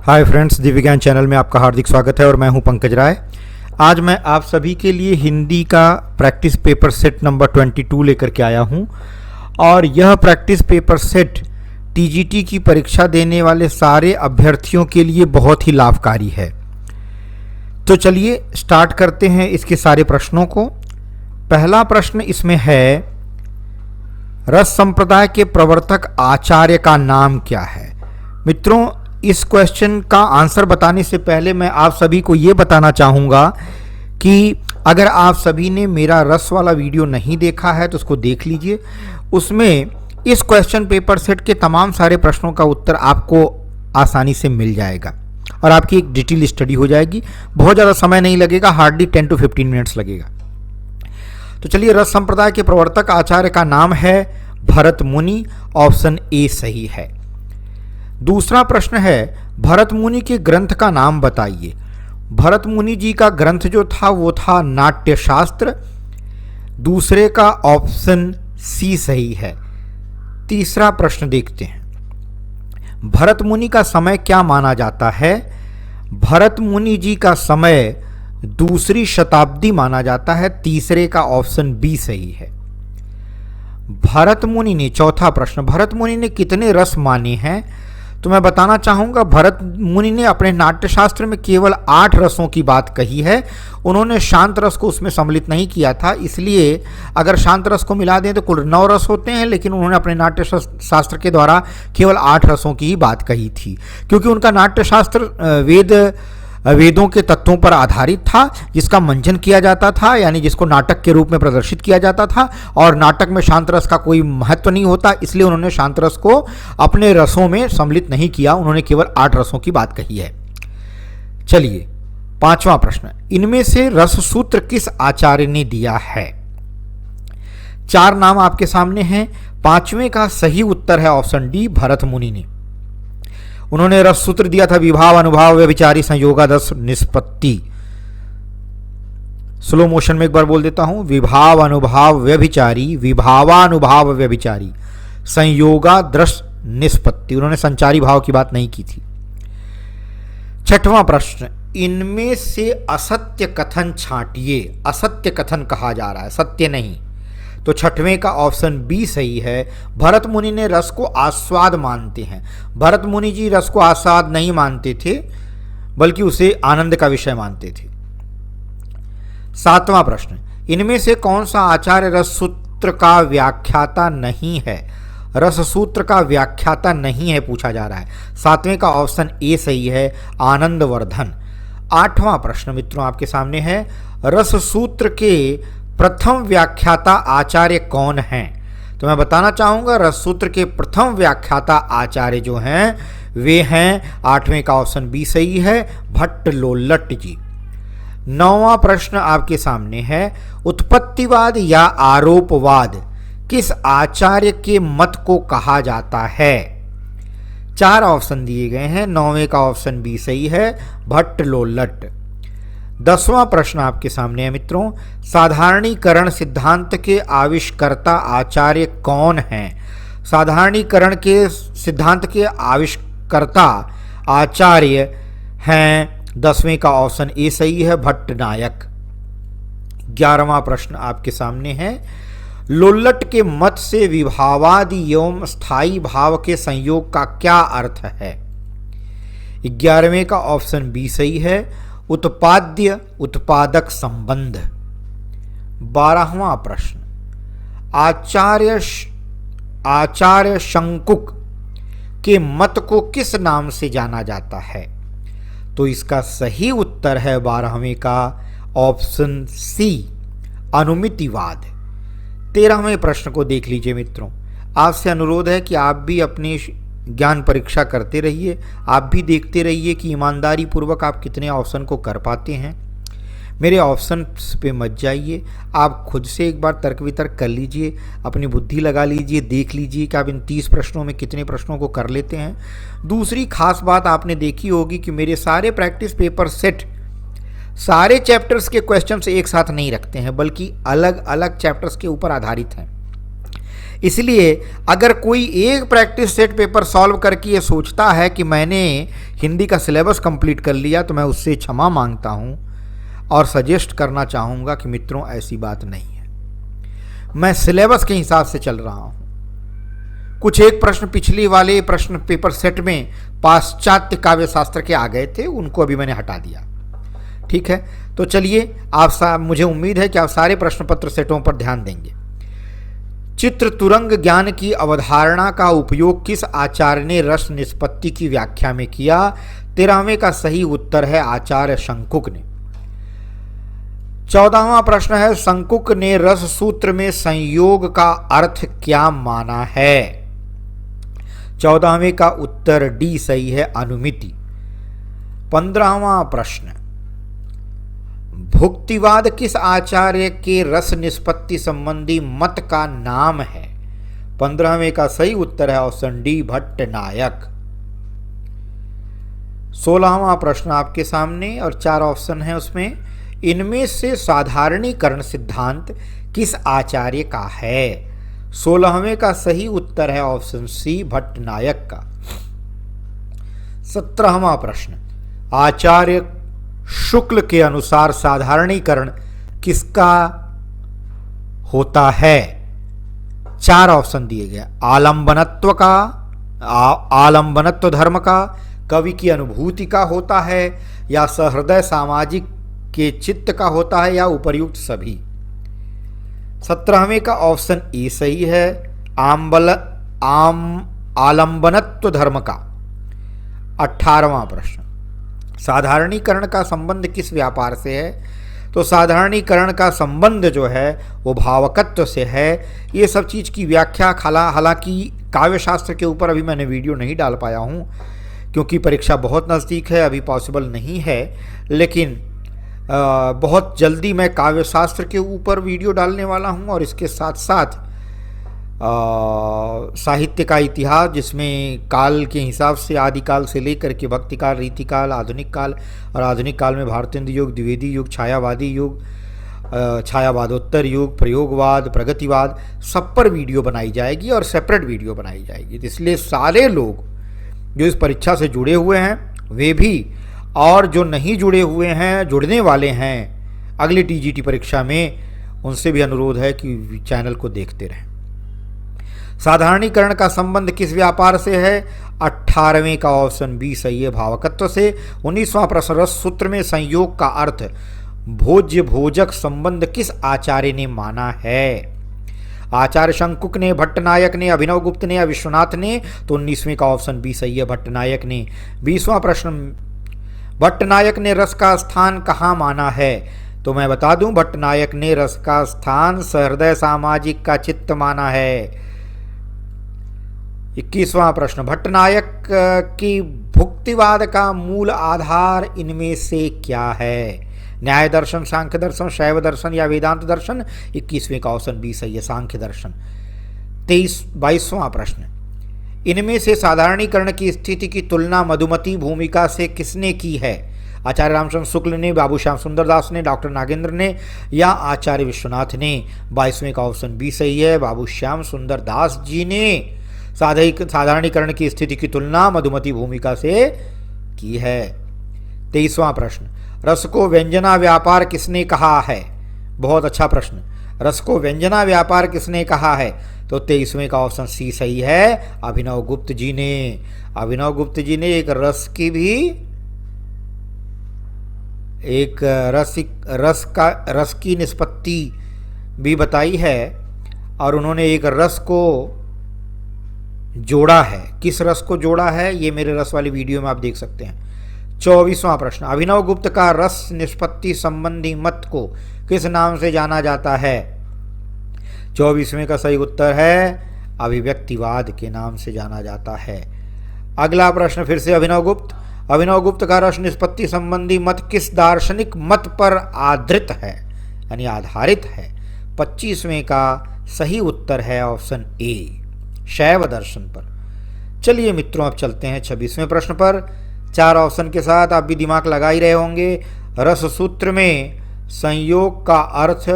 Hi friends, Divya ज्ञान channel में आपका हार्दिक स्वागत है और मैं हूं पंकज राय। आज मैं आप सभी के लिए हिंदी का प्रैक्टिस पेपर सेट नंबर 22 लेकर के आया हूं और यह प्रैक्टिस पेपर सेट टीजीटी की परीक्षा देने वाले सारे अभ्यर्थियों के लिए बहुत ही लाभकारी है। तो चलिए स्टार्ट करते हैं इसके सारे प्रश्नों को। पहला प्रश्न इसमें है, रस संप्रदाय के प्रवर्तक आचार्य का नाम क्या है? मित्रों, इस क्वेश्चन का आंसर बताने से पहले मैं आप सभी को ये बताना चाहूँगा कि अगर आप सभी ने मेरा रस वाला वीडियो नहीं देखा है तो उसको देख लीजिए। उसमें इस क्वेश्चन पेपर सेट के तमाम सारे प्रश्नों का उत्तर आपको आसानी से मिल जाएगा और आपकी एक डिटेल स्टडी हो जाएगी। बहुत ज़्यादा समय नहीं लगेगा, हार्डली 10 to 15 मिनट्स लगेगा। तो चलिए, रस संप्रदाय के प्रवर्तक आचार्य का नाम है भरत मुनि। ऑप्शन ए सही है। दूसरा प्रश्न है, भरत मुनि के ग्रंथ का नाम बताइए। भरत मुनि जी का ग्रंथ जो था वो था नाट्यशास्त्र। दूसरे का ऑप्शन सी सही है। तीसरा प्रश्न देखते हैं, भरत मुनि का समय क्या माना जाता है? भरत मुनि जी का समय दूसरी शताब्दी माना जाता है। तीसरे का ऑप्शन बी सही है। भरत मुनि ने, चौथा प्रश्न, भरत मुनि ने कितने रस माने हैं? तो मैं बताना चाहूँगा, भरत मुनि ने अपने नाट्यशास्त्र में केवल 8 रसों की बात कही है। उन्होंने शांत रस को उसमें सम्मिलित नहीं किया था, इसलिए अगर शांत रस को मिला दें तो कुल 9 रस होते हैं, लेकिन उन्होंने अपने नाट्यशास्त्र के द्वारा केवल 8 रसों की ही बात कही थी, क्योंकि उनका नाट्यशास्त्र वेदों के तत्वों पर आधारित था, जिसका मंचन किया जाता था, यानी जिसको नाटक के रूप में प्रदर्शित किया जाता था। और नाटक में शांत रस का कोई महत्व नहीं होता, इसलिए उन्होंने शांत रस को अपने रसों में सम्मिलित नहीं किया। उन्होंने केवल 8 रसों की बात कही है। चलिए, पांचवा प्रश्न, इनमें से रस सूत्र किस आचार्य ने दिया है? 4 नाम आपके सामने हैं। पांचवें का सही उत्तर है ऑप्शन डी, भरत मुनि ने। उन्होंने रस सूत्र दिया था विभाव अनुभाव व्यभिचारी संयोगादर्श निष्पत्ति। स्लो मोशन में एक बार बोल देता हूं, विभाव अनुभाव व्यभिचारी, विभावानुभाव व्यभिचारी, संयोगादर्श निष्पत्ति। उन्होंने संचारी भाव की बात नहीं की थी। छठवां प्रश्न, इनमें से असत्य कथन छांटिए। असत्य कथन कहा जा रहा है, सत्य नहीं। तो छठवें का ऑप्शन बी सही है। भरत मुनि ने रस को आस्वाद मानते हैं। भरत मुनि जी रस को आस्वाद नहीं मानते थे, बल्कि उसे आनंद का विषय मानते थे। सातवां प्रश्न, इनमें से कौन सा आचार्य रस सूत्र का व्याख्याता नहीं है? रस सूत्र का व्याख्याता नहीं है पूछा जा रहा है। सातवें का ऑप्शन ए सही है, आनंदवर्धन। आठवां प्रश्न मित्रों आपके सामने है, रस सूत्र के प्रथम व्याख्याता आचार्य कौन हैं? तो मैं बताना चाहूँगा, रस सूत्र के प्रथम व्याख्याता आचार्य जो हैं वे हैं, 8वें का ऑप्शन बी सही है, भट्ट लोल्लट जी। 9वां प्रश्न आपके सामने है, उत्पत्तिवाद या आरोपवाद किस आचार्य के मत को कहा जाता है? 4 ऑप्शन दिए गए हैं। 9वें का ऑप्शन बी सही है, भट्ट लोल्लट। 10वां प्रश्न आपके सामने है मित्रों, साधारणीकरण सिद्धांत के आविष्कर्ता आचार्य कौन हैं? साधारणीकरण के सिद्धांत के आविष्कर्ता आचार्य हैं, 10वें का ऑप्शन ए सही है, भट्टनायक। 11वां प्रश्न आपके सामने है, लोल्लट के मत से विभावादि एवं स्थायी भाव के संयोग का क्या अर्थ है? 11वें का ऑप्शन बी सही है, उत्पाद्य उत्पादक संबंध। 12वां प्रश्न, आचार्य शंकुक के मत को किस नाम से जाना जाता है? तो इसका सही उत्तर है 12वें का ऑप्शन सी, अनुमितिवाद। 13वें प्रश्न को देख लीजिए मित्रों। आपसे अनुरोध है कि आप भी अपनी ज्ञान परीक्षा करते रहिए, आप भी देखते रहिए कि ईमानदारी पूर्वक आप कितने ऑप्शन को कर पाते हैं। मेरे ऑप्शन पे मत जाइए, आप खुद से एक बार तर्क वितर्क कर लीजिए, अपनी बुद्धि लगा लीजिए, देख लीजिए कि आप इन 30 प्रश्नों में कितने प्रश्नों को कर लेते हैं। दूसरी खास बात आपने देखी होगी कि मेरे सारे प्रैक्टिस पेपर सेट सारे चैप्टर्स के क्वेश्चंस एक साथ नहीं रखते हैं, बल्कि अलग अलग चैप्टर्स के ऊपर आधारित हैं। इसलिए अगर कोई एक प्रैक्टिस सेट पेपर सॉल्व करके ये सोचता है कि मैंने हिंदी का सिलेबस कंप्लीट कर लिया, तो मैं उससे क्षमा मांगता हूँ और सजेस्ट करना चाहूँगा कि मित्रों ऐसी बात नहीं है। मैं सिलेबस के हिसाब से चल रहा हूँ। कुछ एक प्रश्न पिछली वाले प्रश्न पेपर सेट में पाश्चात्य काव्य शास्त्र के आ गए थे, उनको अभी मैंने हटा दिया। ठीक है, तो चलिए मुझे उम्मीद है कि आप सारे प्रश्न पत्र सेटों पर ध्यान देंगे। चित्र तुरंग ज्ञान की अवधारणा का उपयोग किस आचार्य ने रस निष्पत्ति की व्याख्या में किया? 13वें का सही उत्तर है आचार्य शंकुक ने। 14वां प्रश्न है, शंकुक ने रस सूत्र में संयोग का अर्थ क्या माना है? 14वें का उत्तर डी सही है, अनुमिति। 15वां प्रश्न, भुक्तिवाद किस आचार्य के रस निष्पत्ति संबंधी मत का नाम है? 15वें का सही उत्तर है ऑप्शन डी, भट्टनायक। 16वां प्रश्न आपके सामने और 4 ऑप्शन है उसमें, इनमें से साधारणीकरण सिद्धांत किस आचार्य का है? 16वें का सही उत्तर है ऑप्शन सी, भट्टनायक का। 17वां प्रश्न, आचार्य शुक्ल के अनुसार साधारणीकरण किसका होता है? 4 ऑप्शन दिए गए, आलंबनत्व का, आलंबनत्व धर्म का, कवि की अनुभूति का होता है, या सहृदय सामाजिक के चित्त का होता है, या उपर्युक्त सभी। 17वें का ऑप्शन ए सही है, आलंबनत्व धर्म का। 18वां प्रश्न, साधारणीकरण का संबंध किस व्यापार से है? तो साधारणीकरण का संबंध जो है वो भावकत्व से है। ये सब चीज़ की व्याख्या हालांकि काव्यशास्त्र के ऊपर अभी मैंने वीडियो नहीं डाल पाया हूँ क्योंकि परीक्षा बहुत नज़दीक है, अभी पॉसिबल नहीं है, लेकिन बहुत जल्दी मैं काव्यशास्त्र के ऊपर वीडियो डालने वाला हूँ और इसके साथ साथ साहित्य का इतिहास, जिसमें काल के हिसाब से आदिकाल से लेकर के भक्तिकाल, रीतिकाल, आधुनिक काल, और आधुनिक काल में भारतेंद्र युग, द्विवेदी युग, छायावादी युग, छायावादोत्तर युग, प्रयोगवाद, प्रगतिवाद, सब पर वीडियो बनाई जाएगी और सेपरेट वीडियो बनाई जाएगी। इसलिए सारे लोग जो इस परीक्षा से जुड़े हुए हैं वे भी, और जो नहीं जुड़े हुए हैं, जुड़ने वाले हैं अगली टीजीटी परीक्षा में, उनसे भी अनुरोध है कि चैनल को देखते रहें। साधारणीकरण का संबंध किस व्यापार से है? 18वें का ऑप्शन बी सही है, भावकत्व से। 19वां प्रश्न, रस सूत्र में संयोग का अर्थ भोज्य भोजक संबंध किस आचार्य ने माना है? आचार्य शंकुक ने, भट्टनायक ने, अभिनवगुप्त ने या विश्वनाथ ने? तो 19वें का ऑप्शन बी सही है, भट्टनायक ने। 20वां प्रश्न, भट्टनायक ने रस का स्थान कहाँ माना है? तो मैं बता दूं, भट्टनायक ने रस का स्थान सहृदय सामाजिक का चित्त माना है। 21वां प्रश्न, भट्टनायक की भुक्तिवाद का मूल आधार इनमें से क्या है? न्याय दर्शन, सांख्य दर्शन, शैव दर्शन या वेदांत दर्शन? 21वें का ऑप्शन बी सही है, सांख्य दर्शन। 22वां प्रश्न, इनमें से साधारणीकरण की स्थिति की तुलना मधुमती भूमिका से किसने की है? आचार्य रामचंद्र शुक्ल ने, बाबू श्याम सुंदर दास ने, डॉक्टर नागेंद्र ने या आचार्य विश्वनाथ ने? 22वें का ऑप्शन बी सही है, बाबू श्याम सुंदर दास जी ने साधारणीकरण की स्थिति की तुलना मधुमती भूमिका से की है। 23वां प्रश्न, रस को व्यंजना व्यापार किसने कहा है? बहुत अच्छा प्रश्न, रस को व्यंजना व्यापार किसने कहा है? तो 23वें का ऑप्शन सी सही है, अभिनवगुप्त जी ने। अभिनवगुप्त जी ने एक रस की निष्पत्ति भी बताई है और उन्होंने एक रस को जोड़ा है। किस रस को जोड़ा है ये मेरे रस वाली वीडियो में आप देख सकते हैं। 24वां प्रश्न, अभिनवगुप्त का रस निष्पत्ति संबंधी मत को किस नाम से जाना जाता है? 24वें का सही उत्तर है, अभिव्यक्तिवाद के नाम से जाना जाता है। अगला प्रश्न फिर से अभिनवगुप्त का रस निष्पत्ति संबंधी मत किस दार्शनिक मत पर आधारित है, यानी आधारित है? 25वें का सही उत्तर है ऑप्शन ए, शैव दर्शन पर। चलिए मित्रों, अब चलते हैं 26वें प्रश्न पर। 4 ऑप्शन के साथ आप भी दिमाग लगा ही रहे होंगे। रस सूत्र में संयोग का अर्थ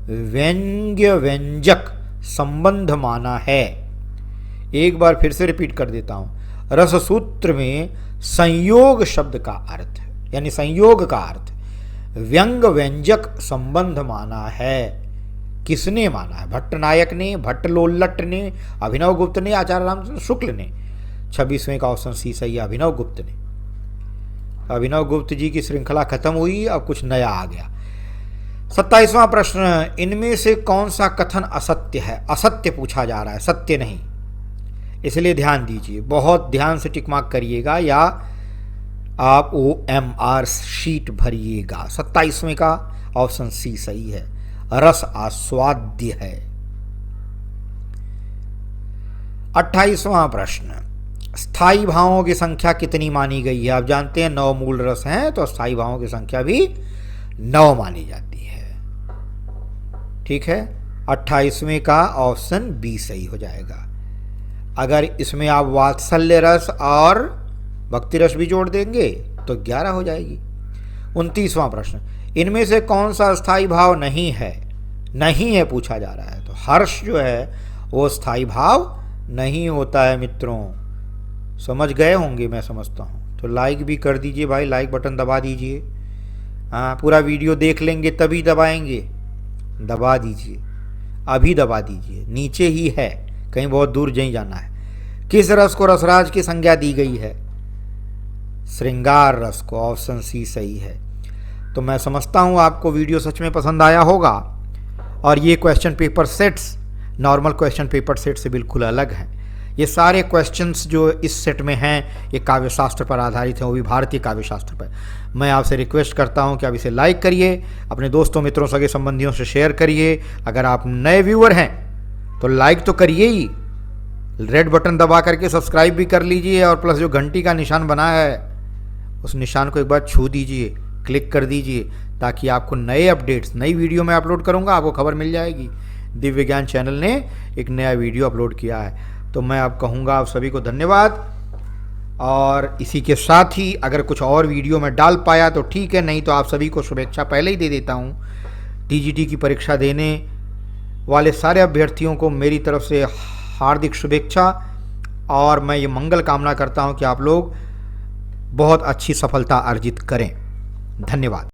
व्यंग्य व्यंजक संबंध माना है। एक बार फिर से रिपीट कर देता हूं। रस सूत्र में संयोग शब्द का अर्थ यानी संयोग का अर्थ व्यंग व्यंजक संबंध माना है। किसने माना है? भट्टनायक ने, भट्टलोल्लट ने, अभिनव गुप्त ने, आचार्य रामचंद्र शुक्ल ने। 26वें का ऑप्शन सी सही है, अभिनव गुप्त ने। अभिनव गुप्त जी की श्रृंखला खत्म हुई, अब कुछ नया आ गया। 27वां प्रश्न, इनमें से कौन सा कथन असत्य है? असत्य पूछा जा रहा है, सत्य नहीं, इसलिए ध्यान दीजिए, बहुत ध्यान से टिक मार्क करिएगा या आप OMR शीट भरिएगा। 27वें का ऑप्शन सी सही है, रस आस्वाद्य है। 28वां प्रश्न, स्थायी भावों की संख्या कितनी मानी गई है? आप जानते हैं 9 मूल रस हैं, तो स्थायी भावों की संख्या भी 9 मानी जाती है। ठीक है, 28वें का ऑप्शन बी सही हो जाएगा। अगर इसमें आप वात्सल्य रस और भक्ति रस भी जोड़ देंगे तो 11 हो जाएगी। 29वां प्रश्न, इनमें से कौन सा स्थायी भाव नहीं है? नहीं है पूछा जा रहा है, तो हर्ष जो है वो स्थायी भाव नहीं होता है। मित्रों समझ गए होंगे, मैं समझता हूँ। तो लाइक भी कर दीजिए भाई, लाइक बटन दबा दीजिए। हाँ, पूरा वीडियो देख लेंगे तभी दबाएंगे, दबा दीजिए, अभी दबा दीजिए, नीचे ही है, कहीं बहुत दूर नहीं जाना है। किस रस को रसराज की संज्ञा दी गई है? श्रृंगार रस को, ऑप्शन सी सही है। तो मैं समझता हूँ आपको वीडियो सच में पसंद आया होगा, और ये question paper sets normal question paper set से बिल्कुल अलग हैं। ये सारे क्वेश्चंस जो इस सेट में हैं ये काव्य शास्त्र पर आधारित हैं, वो भी भारतीय काव्य शास्त्र पर। मैं आपसे रिक्वेस्ट करता हूं कि आप इसे लाइक करिए, अपने दोस्तों मित्रों सगे संबंधियों से शेयर करिए। अगर आप नए व्यूअर हैं तो लाइक तो करिए ही, रेड बटन दबा करके सब्सक्राइब भी कर लीजिए, और प्लस जो घंटी का निशान बना है उस निशान को एक बार छू दीजिए, क्लिक कर दीजिए, ताकि आपको नए अपडेट्स, नई वीडियो मैं अपलोड करूँगा आपको खबर मिल जाएगी। दिव्य ज्ञान चैनल ने एक नया वीडियो अपलोड किया है। तो मैं आप कहूँगा आप सभी को धन्यवाद, और इसी के साथ ही अगर कुछ और वीडियो मैं डाल पाया तो ठीक है, नहीं तो आप सभी को शुभेच्छा पहले ही दे देता हूँ। TGT की परीक्षा देने वाले सारे अभ्यर्थियों को मेरी तरफ से हार्दिक शुभेच्छा, और मैं ये मंगल कामना करता हूँ कि आप लोग बहुत अच्छी सफलता अर्जित करें। धन्यवाद।